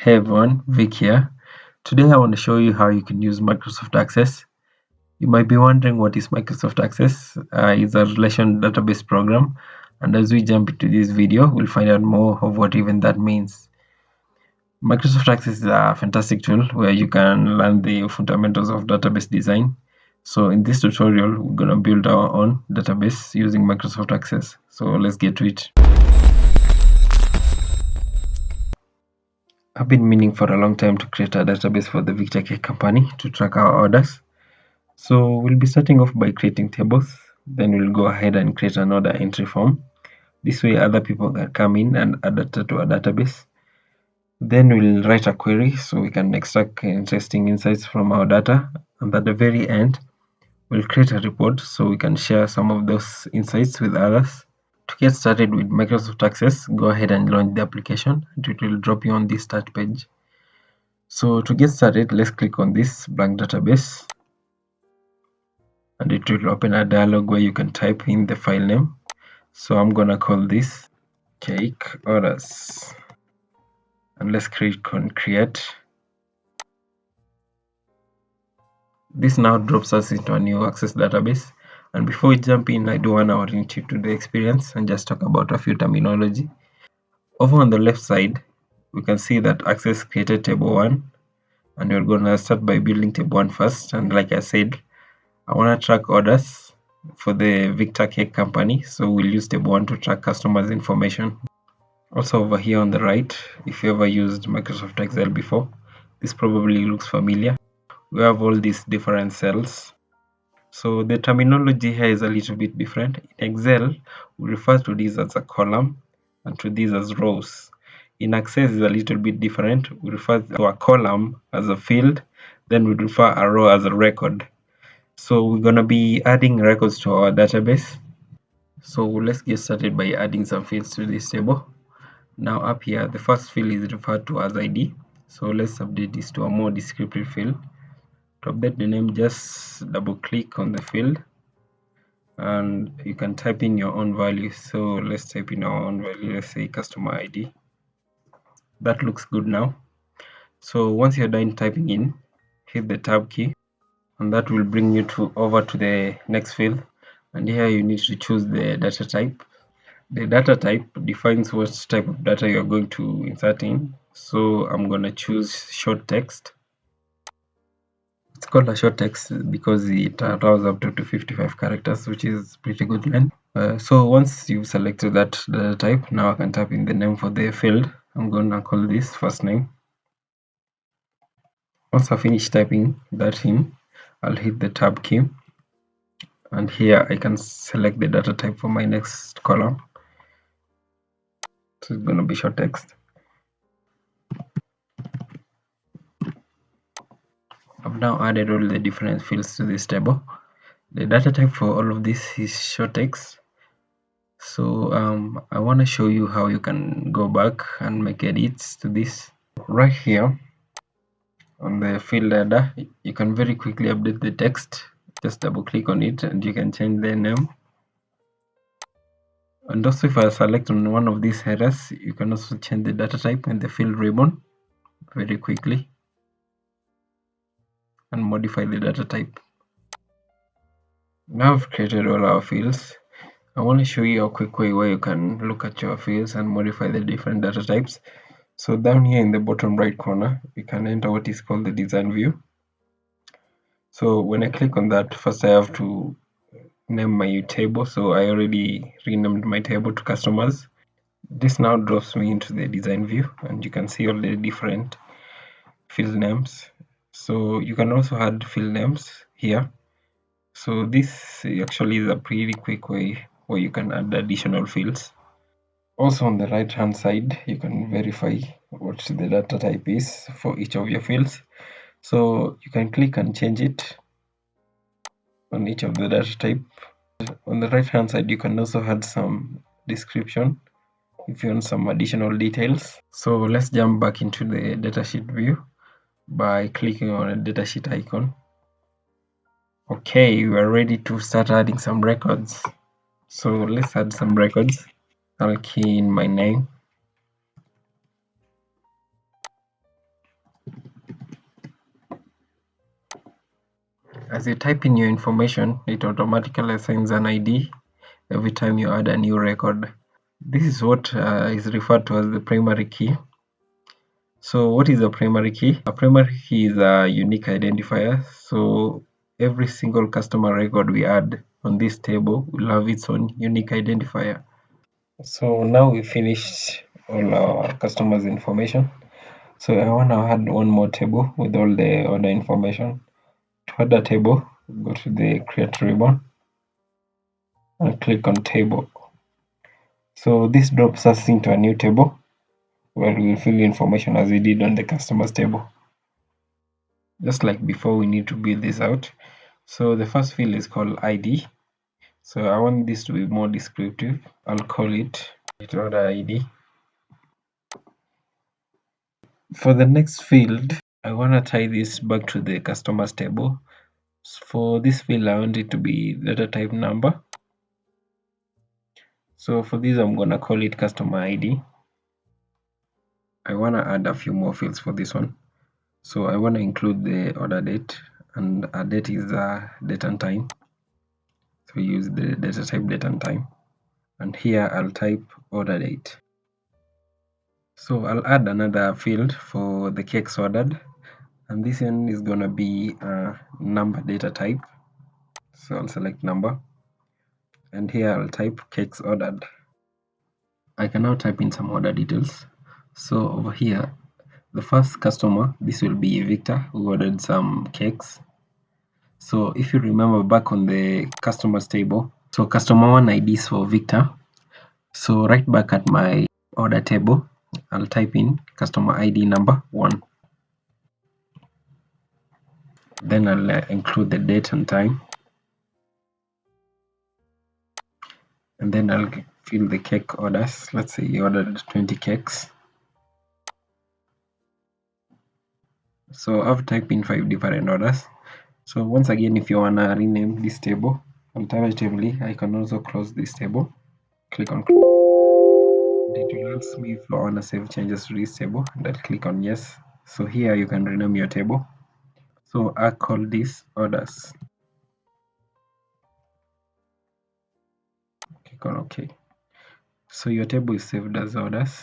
Hey everyone, Vic here. Today I want to show you how you can use Microsoft Access. You might be wondering what is Microsoft Access. It's a relation database program, and as we jump into this video, we'll find out more of what even that means. Microsoft Access is a fantastic tool where you can learn the fundamentals of database design. So in this tutorial, we're going to build our own database using Microsoft Access. So let's get to it. I've been meaning for a long time to create a database for the Victor Cake Company to track our orders. So we'll be starting off by creating tables, then we'll go ahead and create an order entry form. This way other people can come in and add data to our database. Then we'll write a query so we can extract interesting insights from our data. And at the very end, we'll create a report so we can share some of those insights with others. To get started with Microsoft Access, go ahead and launch the application and it will drop you on this start page. So to get started, let's click on this blank database and it will open a dialog where you can type in the file name. So I'm gonna call this cake orders and let's click on create. This now drops us into a new Access database, and before we jump in, I do want to orient you to the experience and just talk about a few terminology. Over on the left side, we can see that Access created table 1, and we're gonna start by building table 1 first. And like I said, I want to track orders for the Victor Cake Company, so we'll use table 1 to track customers' information. Also over here on the right, if you ever used Microsoft Excel before, this probably looks familiar. We have all these different cells. So the terminology here is a little bit different. In Excel, we refer to these as a column and to these as rows. In Access is a little bit different. We refer to a column as a field, then we refer a row as a record. So we're going to be adding records to our database. So let's get started by adding some fields to this table. Now up here, the first field is referred to as ID. So let's update this to a more descriptive field. To update the name, just double click on the field and you can type in your own value. So let's type in our own value, let's say customer ID. That looks good now. So once you're done typing in, hit the tab key and that will bring you over to the next field, and here you need to choose the data type. The data type defines what type of data you're going to insert in. So I'm going to choose short text. It's called a short text because it allows up to 55 characters, which is pretty good length. So once you've selected that data type, now I can type in the name for the field. I'm going to call this first name. Once I finish typing that in, I'll hit the tab key. And here I can select the data type for my next column. So it's going to be short text. I've now added all the different fields to this table. The data type for all of this is short text. So I want to show you how you can go back and make edits to this. Right here on the field header, you can very quickly update the text. Just double click on it and you can change the name. And also if I select on one of these headers, you can also change the data type and the field ribbon very quickly and modify the data type. Now I've created all our fields. I want to show you a quick way where you can look at your fields and modify the different data types. So down here in the bottom right corner, you can enter what is called the design view. So when I click on that, first I have to name my table. So I already renamed my table to customers. This now drops me into the design view and you can see all the different field names. So you can also add field names here. So this actually is a pretty quick way where you can add additional fields. Also on the right hand side, you can verify what the data type is for each of your fields. So you can click and change it on each of the data type. On the right hand side, you can also add some description if you want some additional details. So let's jump back into the datasheet view by clicking on a datasheet icon. Okay, we are ready to start adding some records. So let's add some records. I'll key in my name. As you type in your information, it automatically assigns an ID every time you add a new record. This is what is referred to as the primary key. So what is a primary key? A primary key is a unique identifier. So every single customer record we add on this table will have its own unique identifier. So now we finished all our customers' information. So I want to add one more table with all the order information. To add a table, go to the create ribbon and click on table. So this drops us into a new table where we will fill information as we did on the customers table. Just like before, we need to build this out. So the first field is called ID. So I want this to be more descriptive. I'll call it order ID. For the next field, I want to tie this back to the customers table. For this field, I want it to be data type number. So for this, I'm going to call it customer ID. I want to add a few more fields for this one. So I want to include the order date, and a date is date and time. So we use the data type date and time. And here I'll type order date. So I'll add another field for the cakes ordered, and this one is going to be number data type. So I'll select number, and here I'll type cakes ordered. I can now type in some order details. So over here, the first customer, this will be Victor, who ordered some cakes. So if you remember back on the customers table, so customer 1 ID is for Victor. So right back at my order table, I'll type in customer ID number 1. Then I'll include the date and time. And then I'll fill the cake orders. Let's say he ordered 20 cakes. So I've typed in 5 different orders. So once again, if you wanna rename this table, alternatively, I can also close this table. Click on close. It will ask me if I wanna save changes to this table, and I'll click on yes. So here you can rename your table. So I call this orders. Click on OK. So your table is saved as orders.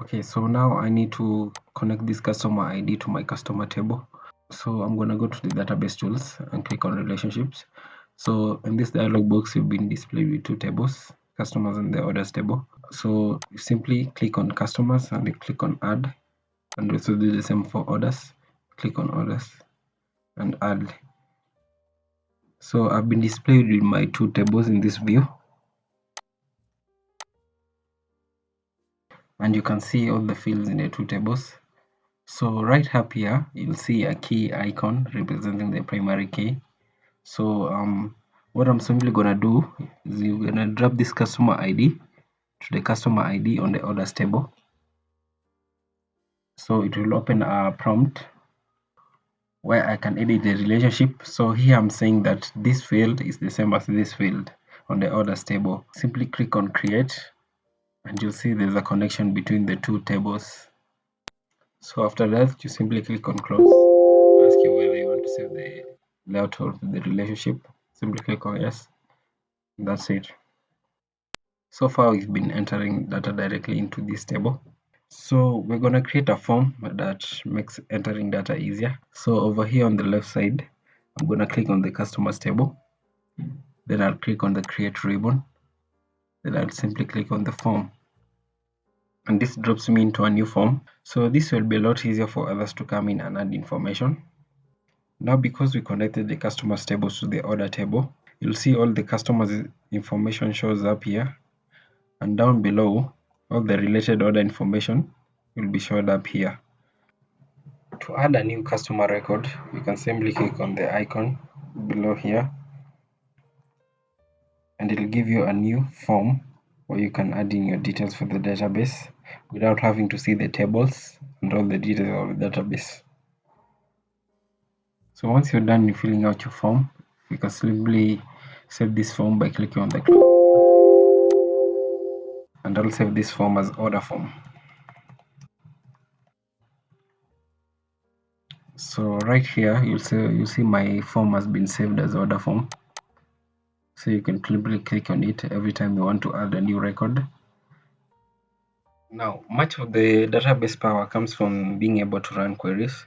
Okay, so now I need to connect this customer ID to my customer table. So I'm gonna go to the database tools and click on relationships. So in this dialog box, you've been displayed with two tables, customers and the orders table. So you simply click on customers and you click on add, and also do the same for orders. Click on orders and add. So I've been displayed with my two tables in this view, and you can see all the fields in the two tables. So right up here, you'll see a key icon representing the primary key. So what I'm simply gonna do is you're gonna drop this customer ID to the customer ID on the orders table. So it will open a prompt where I can edit the relationship. So here I'm saying that this field is the same as this field on the orders table. Simply click on create, and you'll see there's a connection between the two tables. So after that, you simply click on close. It'll ask you whether you want to save the layout of the relationship. Simply click on yes. That's it. So far we've been entering data directly into this table. So we're going to create a form that makes entering data easier. So over here on the left side, I'm going to click on the customers table. Then I'll click on the create ribbon. Then I'll simply click on the form. And this drops me into a new form. So this will be a lot easier for others to come in and add information. Now because we connected the customers tables to the order table, you'll see all the customers information shows up here. And down below, all the related order information will be showed up here. To add a new customer record, you can simply click on the icon below here, and it'll give you a new form where you can add in your details for the database without having to see the tables and all the details of the database. So once you're done filling out your form, you can simply save this form by clicking on the clock, and I'll save this form as order form. So right here you'll see my form has been saved as order form. So you can simply click on it every time you want to add a new record. Now, much of the database power comes from being able to run queries.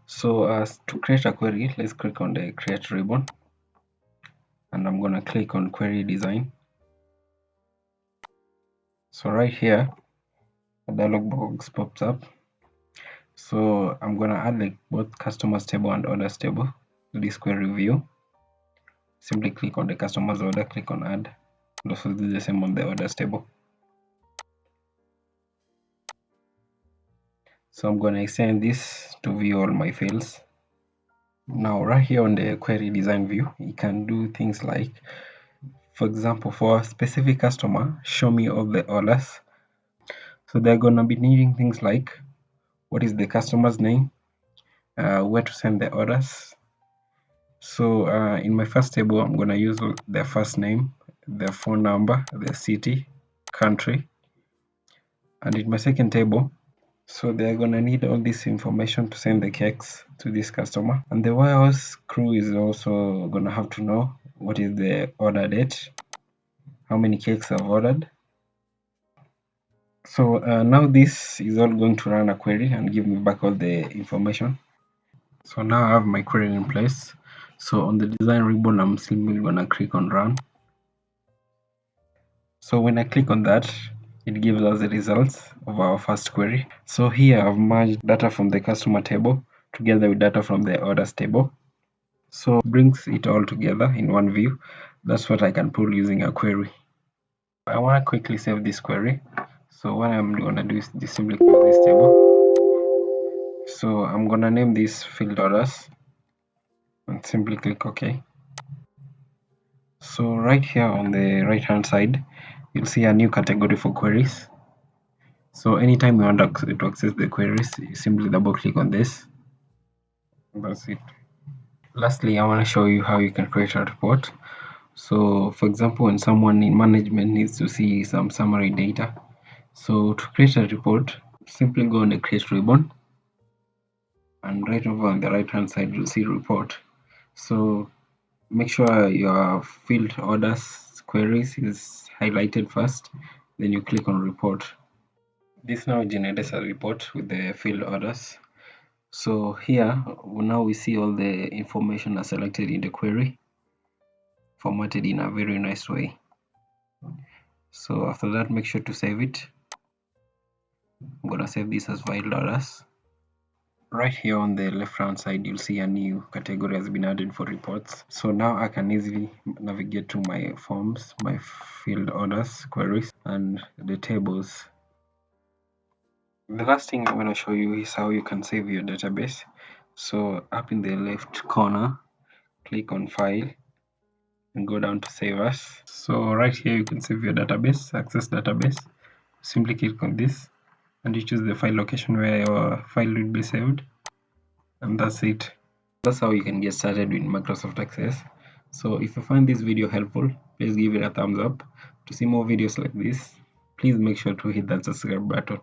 So to create a query, let's click on the create ribbon, and I'm going to click on query design. So right here, a dialog box pops up. So I'm going to add like both customers table and orders table to this query view. Simply click on the customers order, click on add, and also do the same on the orders table. So I'm going to extend this to view all my fields. Now right here on the query design view, you can do things like, for example, for a specific customer, show me all the orders. So they're going to be needing things like what is the customer's name, where to send the orders. So in my first table, I'm going to use their first name, their phone number, their city, country. And in my second table, so they're going to need all this information to send the cakes to this customer. And the warehouse crew is also going to have to know what is the order date, how many cakes I've ordered. So now this is all going to run a query and give me back all the information. So now I have my query in place. So on the design ribbon, I'm simply going to click on run. So when I click on that, it gives us the results of our first query. So here I've merged data from the customer table together with data from the orders table. So it brings it all together in one view. That's what I can pull using a query. I want to quickly save this query. So what I'm going to do is just simply close this table. So I'm going to name this field orders and simply click OK. So right here on the right hand side, you'll see a new category for queries. So anytime you want to access the queries, you simply double click on this. That's it. Lastly, I want to show you how you can create a report. So for example, when someone in management needs to see some summary data, so to create a report, simply go on the create ribbon, and right over on the right hand side you'll see report. So make sure your field orders queries is highlighted first, then you click on report. This now generates a report with the field orders. So here now we see all the information are selected in the query, formatted in a very nice way. So after that, make sure to save it. I'm gonna save this as field orders. Right here on the left hand side, you'll see a new category has been added for reports. So now I can easily navigate to my forms, my field orders, queries, and the tables. The last thing I'm going to show you is how you can save your database. So up in the left corner, click on file and go down to save as. So right here you can save your database, access database. Simply click on this and you choose the file location where your file will be saved, and that's it. That's how you can get started with Microsoft Access. So if you find this video helpful, please give it a thumbs up. To see more videos like this, please make sure to hit that subscribe button.